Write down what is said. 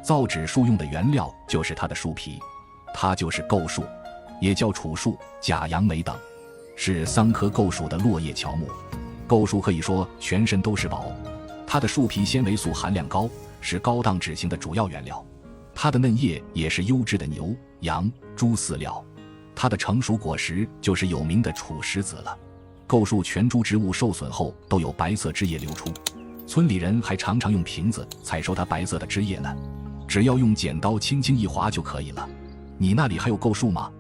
造纸树用的原料就是它的树皮，它就是构树，也叫楚树、假杨梅等，是桑科构属的落叶乔木。构树可以说全身都是宝，它的树皮纤维素含量高，是高档纸型的主要原料。它的嫩叶也是优质的牛、羊、猪饲料，它的成熟果实就是有名的楚石子了。构树全株植物受损后都有白色汁液流出，村里人还常常用瓶子采收它白色的汁液呢，只要用剪刀轻轻一划就可以了。你那里还有构树吗？